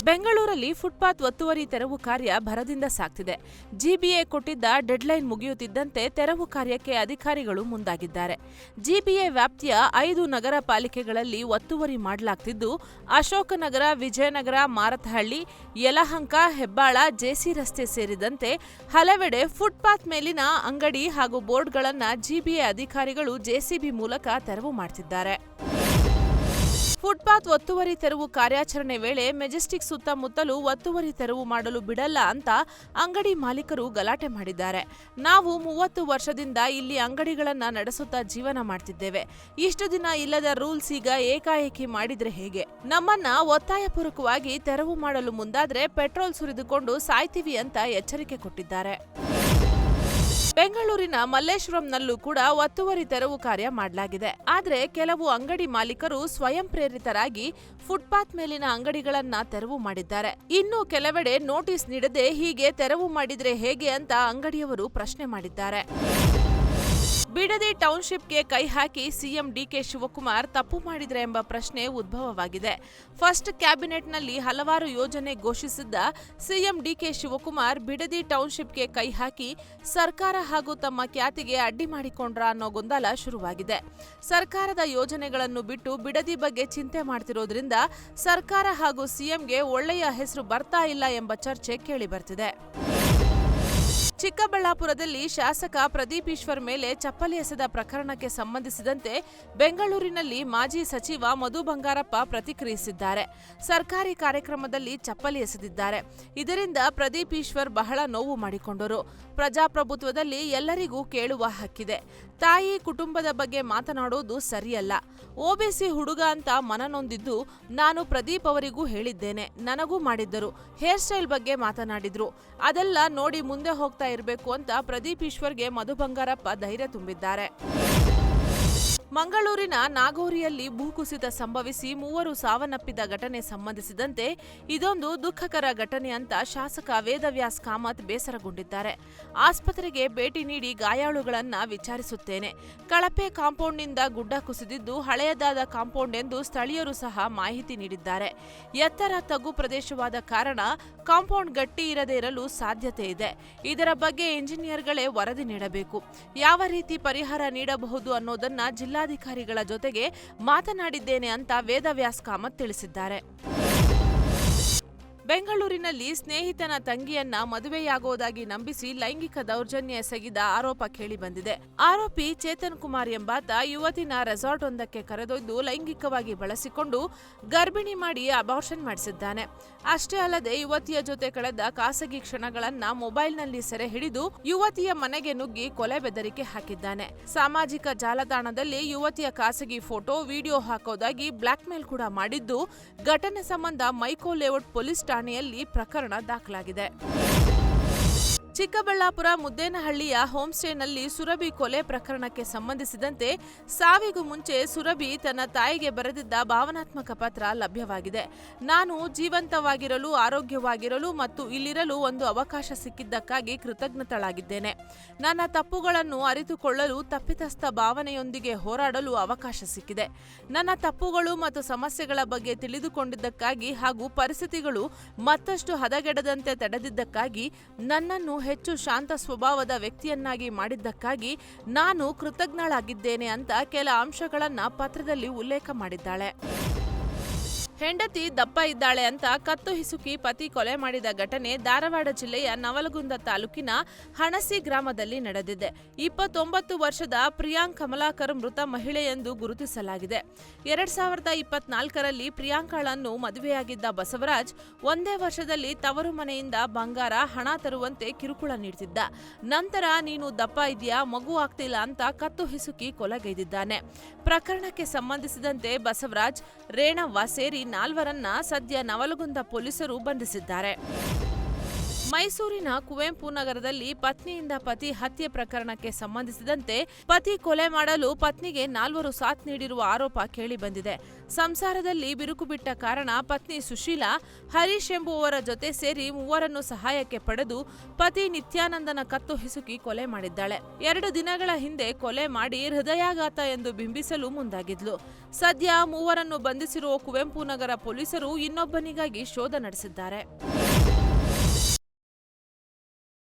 ಬೆಂಗಳೂರಲ್ಲಿ ಫುಟ್ಪಾತ್ ಒತ್ತುವರಿ ತೆರವು ಕಾರ್ಯ ಭರದಿಂದ ಸಾಗ್ತಿದೆ. ಜಿಬಿಎ ಕೊಟ್ಟಿದ್ದ ಡೆಡ್ಲೈನ್ ಮುಗಿಯುತ್ತಿದ್ದಂತೆ ತೆರವು ಕಾರ್ಯಕ್ಕೆ ಅಧಿಕಾರಿಗಳು ಮುಂದಾಗಿದ್ದಾರೆ. ಜಿಬಿಎ ವ್ಯಾಪ್ತಿಯ 5 ನಗರ ಪಾಲಿಕೆಗಳಲ್ಲಿ ಒತ್ತುವರಿ ಮಾಡಲಾಗ್ತಿದ್ದು, ಅಶೋಕನಗರ, ವಿಜಯನಗರ, ಮಾರತಹಳ್ಳಿ, ಯಲಹಂಕ, ಹೆಬ್ಬಾಳ, ಜೆಸಿ ರಸ್ತೆ ಸೇರಿದಂತೆ ಹಲವೆಡೆ ಫುಟ್ಪಾತ್ ಮೇಲಿನ ಅಂಗಡಿ ಹಾಗೂ ಬೋರ್ಡ್ಗಳನ್ನು ಜಿಬಿಎ ಅಧಿಕಾರಿಗಳು ಜೆಸಿಬಿ ಮೂಲಕ ತೆರವು ಮಾಡುತ್ತಿದ್ದಾರೆ. ಫುಟ್ಪಾತ್ ಒತ್ತುವರಿ ತೆರವು ಕಾರ್ಯಾಚರಣೆ ವೇಳೆ ಮೆಜೆಸ್ಟಿಕ್ ಸುತ್ತಮುತ್ತಲೂ ಒತ್ತುವರಿ ತೆರವು ಮಾಡಲು ಬಿಡಲ್ಲ ಅಂತ ಅಂಗಡಿ ಮಾಲೀಕರು ಗಲಾಟೆ ಮಾಡಿದ್ದಾರೆ. ನಾವು 30 ವರ್ಷದಿಂದ ಇಲ್ಲಿ ಅಂಗಡಿಗಳನ್ನ ನಡೆಸುತ್ತಾ ಜೀವನ ಮಾಡ್ತಿದ್ದೇವೆ. ಇಷ್ಟು ದಿನ ಇಲ್ಲದ ರೂಲ್ಸ್ ಈಗ ಏಕಾಏಕಿ ಮಾಡಿದ್ರೆ ಹೇಗೆ? ನಮ್ಮನ್ನ ಒತ್ತಾಯಪೂರ್ವಕವಾಗಿ ತೆರವು ಮಾಡಲು ಮುಂದಾದ್ರೆ ಪೆಟ್ರೋಲ್ ಸುರಿದುಕೊಂಡು ಸಾಯ್ತೀವಿ ಅಂತ ಎಚ್ಚರಿಕೆ ಕೊಟ್ಟಿದ್ದಾರೆ. ಬೆಂಗಳೂರಿನ ಮಲ್ಲೇಶ್ವರಂನಲ್ಲೂ ಕೂಡ ಒತ್ತುವರಿ ತೆರವು ಕಾರ್ಯ ಮಾಡಲಾಗಿದೆ. ಆದರೆ ಕೆಲವು ಅಂಗಡಿ ಮಾಲೀಕರು ಸ್ವಯಂ ಪ್ರೇರಿತರಾಗಿ ಫುಟ್ಪಾತ್ ಮೇಲಿನ ಅಂಗಡಿಗಳನ್ನ ತೆರವು ಮಾಡಿದ್ದಾರೆ. ಇನ್ನು ಕೆಲವೆಡೆ ನೋಟಿಸ್ ನೀಡದೆ ಹೀಗೆ ತೆರವು ಮಾಡಿದ್ರೆ ಹೇಗೆ ಅಂತ ಅಂಗಡಿಯವರು ಪ್ರಶ್ನೆ ಮಾಡಿದ್ದಾರೆ. ಬಿಡದಿ ಟೌನ್ಶಿಪ್ಗೆ ಕೈ ಹಾಕಿ ಸಿಎಂ ಡಿಕೆ ಶಿವಕುಮಾರ್ ತಪ್ಪು ಮಾಡಿದ್ರೆ ಎಂಬ ಪ್ರಶ್ನೆ ಉದ್ಭವವಾಗಿದೆ. ಫಸ್ಟ್ ಕ್ಯಾಬಿನೆಟ್ನಲ್ಲಿ ಹಲವಾರು ಯೋಜನೆ ಘೋಷಿಸಿದ್ದ ಸಿಎಂ ಡಿಕೆ ಶಿವಕುಮಾರ್ ಬಿಡದಿ ಟೌನ್ಶಿಪ್ಗೆ ಕೈ ಹಾಕಿ ಸರ್ಕಾರ ಹಾಗೂ ತಮ್ಮ ಖ್ಯಾತಿಗೆ ಅಡ್ಡಿ ಮಾಡಿಕೊಂಡ್ರ ಅನ್ನೋ ಗೊಂದಲ ಶುರುವಾಗಿದೆ. ಸರ್ಕಾರದ ಯೋಜನೆಗಳನ್ನು ಬಿಟ್ಟು ಬಿಡದಿ ಬಗ್ಗೆ ಚಿಂತೆ ಮಾಡ್ತಿರೋದ್ರಿಂದ ಸರ್ಕಾರ ಹಾಗೂ ಸಿಎಂಗೆ ಒಳ್ಳೆಯ ಹೆಸರು ಬರ್ತಾ ಇಲ್ಲ ಎಂಬ ಚರ್ಚೆ ಕೇಳಿಬರ್ತಿದೆ. ಚಿಕ್ಕಬಳ್ಳಾಪುರದಲ್ಲಿ ಶಾಸಕ ಪ್ರದೀಪ್ ಈಶ್ವರ್ ಮೇಲೆ ಚಪ್ಪಲಿ ಎಸೆದ ಪ್ರಕರಣಕ್ಕೆ ಸಂಬಂಧಿಸಿದಂತೆ ಬೆಂಗಳೂರಿನಲ್ಲಿ ಮಾಜಿ ಸಚಿವ ಮಧು ಬಂಗಾರಪ್ಪ ಪ್ರತಿಕ್ರಿಯಿಸಿದ್ದಾರೆ. ಸರ್ಕಾರಿ ಕಾರ್ಯಕ್ರಮದಲ್ಲಿ ಚಪ್ಪಲಿ ಎಸೆದಿದ್ದಾರೆ. ಇದರಿಂದ ಪ್ರದೀಪ್ ಈಶ್ವರ್ ಬಹಳ ನೋವು ಮಾಡಿಕೊಂಡರು. ಪ್ರಜಾಪ್ರಭುತ್ವದಲ್ಲಿ ಎಲ್ಲರಿಗೂ ಕೇಳುವ ಹಕ್ಕಿದೆ. ತಾಯಿ ಕುಟುಂಬದ ಬಗ್ಗೆ ಮಾತನಾಡೋದು ಸರಿಯಲ್ಲ. ಒಬಿಸಿ ಹುಡುಗ ಅಂತ ಮನನೊಂದಿದ್ದು ನಾನು ಪ್ರದೀಪ್ ಅವರಿಗೂ ಹೇಳಿದ್ದೇನೆ. ನನಗೂ ಮಾಡಿದ್ದರು. ಹೇರ್ ಸ್ಟೈಲ್ ಬಗ್ಗೆ ಮಾತನಾಡಿದ್ರು. ಅದೆಲ್ಲ ನೋಡಿ ಮುಂದೆ ಹೋಗ್ತಾ ಇರಬೇಕು ಅಂತ ಪ್ರದೀಪ್ ಈಶ್ವರ್ಗೆ ಮಧು ಬಂಗಾರಪ್ಪ ಧೈರ್ಯ ತುಂಬಿದ್ದಾರೆ. ಮಂಗಳೂರಿನ ನಾಗೋರಿಯಲ್ಲಿ ಭೂಕುಸಿತ ಸಂಭವಿಸಿ 3 ಸಾವನ್ನಪ್ಪಿದ ಘಟನೆ ಸಂಬಂಧಿಸಿದಂತೆ ಇದೊಂದು ದುಃಖಕರ ಘಟನೆ ಅಂತ ಶಾಸಕ ವೇದವ್ಯಾಸ್ ಕಾಮತ್ ಬೇಸರಗೊಂಡಿದ್ದಾರೆ. ಆಸ್ಪತ್ರೆಗೆ ಭೇಟಿ ನೀಡಿ ಗಾಯಾಳುಗಳನ್ನ ವಿಚಾರಿಸುತ್ತೇನೆ. ಕಳಪೆ ಕಾಂಪೌಂಡ್ನಿಂದ ಗುಡ್ಡ ಕುಸಿದಿದ್ದು ಹಳೆಯದಾದ ಕಾಂಪೌಂಡ್ ಎಂದು ಸ್ಥಳೀಯರು ಸಹ ಮಾಹಿತಿ ನೀಡಿದ್ದಾರೆ. ಎತ್ತರ ತಗ್ಗು ಪ್ರದೇಶವಾದ ಕಾರಣ ಕಾಂಪೌಂಡ್ ಗಟ್ಟಿ ಇರದೇ ಇರಲು ಸಾಧ್ಯತೆ ಇದೆ. ಇದರ ಬಗ್ಗೆ ಇಂಜಿನಿಯರ್ಗಳೇ ವರದಿ ನೀಡಬೇಕು. ಯಾವ ರೀತಿ ಪರಿಹಾರ ನೀಡಬಹುದು ಅನ್ನೋದನ್ನ ಜಿಲ್ಲಾಧಿಕಾರಿಗಳ ಜೊತೆಗೆ ಮಾತನಾಡಿದ್ದೇನೆ ಅಂತ ವೇದವ್ಯಾಸ್ ಕಾಮತ್ ತಿಳಿಸಿದ್ದಾರೆ. ಬೆಂಗಳೂರಿನಲ್ಲಿ ಸ್ನೇಹಿತನ ತಂಗಿಯನ್ನ ಮದುವೆಯಾಗುವುದಾಗಿ ನಂಬಿಸಿ ಲೈಂಗಿಕ ದೌರ್ಜನ್ಯ ಎಸಗಿದ ಆರೋಪ ಕೇಳಿಬಂದಿದೆ. ಆರೋಪಿ ಚೇತನ್ ಕುಮಾರ್ ಎಂಬಾತ ಯುವತಿನ ರೆಸಾರ್ಟ್ ಒಂದಕ್ಕೆ ಕರೆದೊಯ್ದು ಲೈಂಗಿಕವಾಗಿ ಬಳಸಿಕೊಂಡು ಗರ್ಭಿಣಿ ಮಾಡಿ ಅಬಾರ್ಷನ್ ಮಾಡಿಸಿದ್ದಾನೆ. ಅಷ್ಟೇ ಅಲ್ಲದೆ ಯುವತಿಯ ಜೊತೆ ಕಳೆದ ಖಾಸಗಿ ಕ್ಷಣಗಳನ್ನ ಮೊಬೈಲ್ನಲ್ಲಿ ಸೆರೆ ಹಿಡಿದು ಯುವತಿಯ ಮನೆಗೆ ನುಗ್ಗಿ ಕೊಲೆ ಬೆದರಿಕೆ ಹಾಕಿದ್ದಾನೆ. ಸಾಮಾಜಿಕ ಜಾಲತಾಣದಲ್ಲಿ ಯುವತಿಯ ಖಾಸಗಿ ಫೋಟೋ, ವಿಡಿಯೋ ಹಾಕೋದಾಗಿ ಬ್ಲಾಕ್ ಮೇಲ್ ಕೂಡ ಮಾಡಿದ್ದು, ಘಟನೆ ಸಂಬಂಧ ಮೈಕೋ ಲೇಔಟ್ ಪೊಲೀಸ್ ಠಾಣೆಯಲ್ಲಿ ಪ್ರಕರಣ ದಾಖಲಾಗಿದೆ. ಚಿಕ್ಕಬಳ್ಳಾಪುರ ಮುದ್ದೇನಹಳ್ಳಿಯ ಹೋಂಸ್ಟೇನಲ್ಲಿ ಸುರಭಿ ಕೊಲೆ ಪ್ರಕರಣಕ್ಕೆ ಸಂಬಂಧಿಸಿದಂತೆ ಸಾವಿಗೂ ಮುಂಚೆ ಸುರಭಿ ತನ್ನ ತಾಯಿಗೆ ಬರೆದಿದ್ದ ಭಾವನಾತ್ಮಕ ಪತ್ರ ಲಭ್ಯವಾಗಿದೆ. ನಾನು ಜೀವಂತವಾಗಿರಲು, ಆರೋಗ್ಯವಾಗಿರಲು ಮತ್ತು ಇಲ್ಲಿರಲು ಒಂದು ಅವಕಾಶ ಸಿಕ್ಕಿದ್ದಕ್ಕಾಗಿ ಕೃತಜ್ಞತಳಾಗಿದ್ದೇನೆ. ನನ್ನ ತಪ್ಪುಗಳನ್ನು ಅರಿತುಕೊಳ್ಳಲು, ತಪ್ಪಿತಸ್ಥ ಭಾವನೆಯೊಂದಿಗೆ ಹೋರಾಡಲು ಅವಕಾಶ ಸಿಕ್ಕಿದೆ. ನನ್ನ ತಪ್ಪುಗಳು ಮತ್ತು ಸಮಸ್ಯೆಗಳ ಬಗ್ಗೆ ತಿಳಿದುಕೊಂಡಿದ್ದಕ್ಕಾಗಿ ಹಾಗೂ ಪರಿಸ್ಥಿತಿಗಳು ಮತ್ತಷ್ಟು ಹದಗೆಡದಂತೆ ತಡೆದಿದ್ದಕ್ಕಾಗಿ, ನನ್ನನ್ನು ಹೆಚ್ಚು ಶಾಂತ ಸ್ವಭಾವದ ವ್ಯಕ್ತಿಯನ್ನಾಗಿ ಮಾಡಿದ್ದಕ್ಕಾಗಿ ನಾನು ಕೃತಜ್ಞಳಾಗಿದ್ದೇನೆ ಅಂತ ಕೆಲ ಅಂಶಗಳನ್ನ ಪತ್ರದಲ್ಲಿ ಉಲ್ಲೇಖ ಮಾಡಿದ್ದಾಳೆ. ಹೆಂಡತಿ ದಪ್ಪ ಇದ್ದಾಳೆ ಅಂತ ಕತ್ತು ಹಿಸುಕಿ ಪತಿ ಕೊಲೆ ಮಾಡಿದ ಘಟನೆ ಧಾರವಾಡ ಜಿಲ್ಲೆಯ ನವಲಗುಂದ ತಾಲೂಕಿನ ಹಣಸಿ ಗ್ರಾಮದಲ್ಲಿ ನಡೆದಿದೆ. 29 ವರ್ಷದ ಪ್ರಿಯಾಂಕ್ ಕಮಲಾಕರ್ ಮೃತ ಮಹಿಳೆ ಎಂದು ಗುರುತಿಸಲಾಗಿದೆ. 2024ರಲ್ಲಿ ಪ್ರಿಯಾಂಕಳನ್ನು ಮದುವೆಯಾಗಿದ್ದ ಬಸವರಾಜ್ ಒಂದೇ ವರ್ಷದಲ್ಲಿ ತವರು ಮನೆಯಿಂದ ಬಂಗಾರ, ಹಣ ತರುವಂತೆ ಕಿರುಕುಳ ನೀಡುತ್ತಿದ್ದ. ನಂತರ ನೀನು ದಪ್ಪ ಇದೆಯಾ, ಮಗು ಆಗ್ತಿಲ್ಲ ಅಂತ ಕತ್ತು ಹಿಸುಕಿ ಕೊಲೆಗೈದಿದ್ದಾನೆ. ಪ್ರಕರಣಕ್ಕೆ ಸಂಬಂಧಿಸಿದಂತೆ ಬಸವರಾಜ್, ರೇಣವ್ವ ಸೇರಿ 4ರನ್ನ ಸದ್ಯ ನವಲಗುಂದ ಪೊಲೀಸರು ಬಂಧಿಸಿದ್ದಾರೆ. ಮೈಸೂರಿನ ಕುವೆಂಪು ನಗರದಲ್ಲಿ ಪತ್ನಿಯಿಂದ ಪತಿ ಹತ್ಯೆ ಪ್ರಕರಣಕ್ಕೆ ಸಂಬಂಧಿಸಿದಂತೆ ಪತಿ ಕೊಲೆ ಮಾಡಲು ಪತ್ನಿಗೆ 4 ಸಾಥ್ ನೀಡಿರುವ ಆರೋಪ ಕೇಳಿಬಂದಿದೆ. ಸಂಸಾರದಲ್ಲಿ ಬಿರುಕು ಬಿಟ್ಟ ಕಾರಣ ಪತ್ನಿ ಸುಶೀಲಾ ಹರೀಶ್ ಎಂಬುವವರ ಜೊತೆ ಸೇರಿ 3 ಸಹಾಯಕ್ಕೆ ಪಡೆದು ಪತಿ ನಿತ್ಯಾನಂದನ ಕತ್ತು ಹಿಸುಕಿ ಕೊಲೆ ಮಾಡಿದ್ದಾಳೆ. 2 ದಿನಗಳ ಹಿಂದೆ ಕೊಲೆ ಮಾಡಿ ಹೃದಯಾಘಾತ ಎಂದು ಬಿಂಬಿಸಲು ಮುಂದಾಗಿದ್ಲು. ಸದ್ಯ 3 ಬಂಧಿಸಿರುವ ಕುವೆಂಪು ನಗರ ಪೊಲೀಸರು ಇನ್ನೊಬ್ಬನಿಗಾಗಿ ಶೋಧ ನಡೆಸಿದ್ದಾರೆ.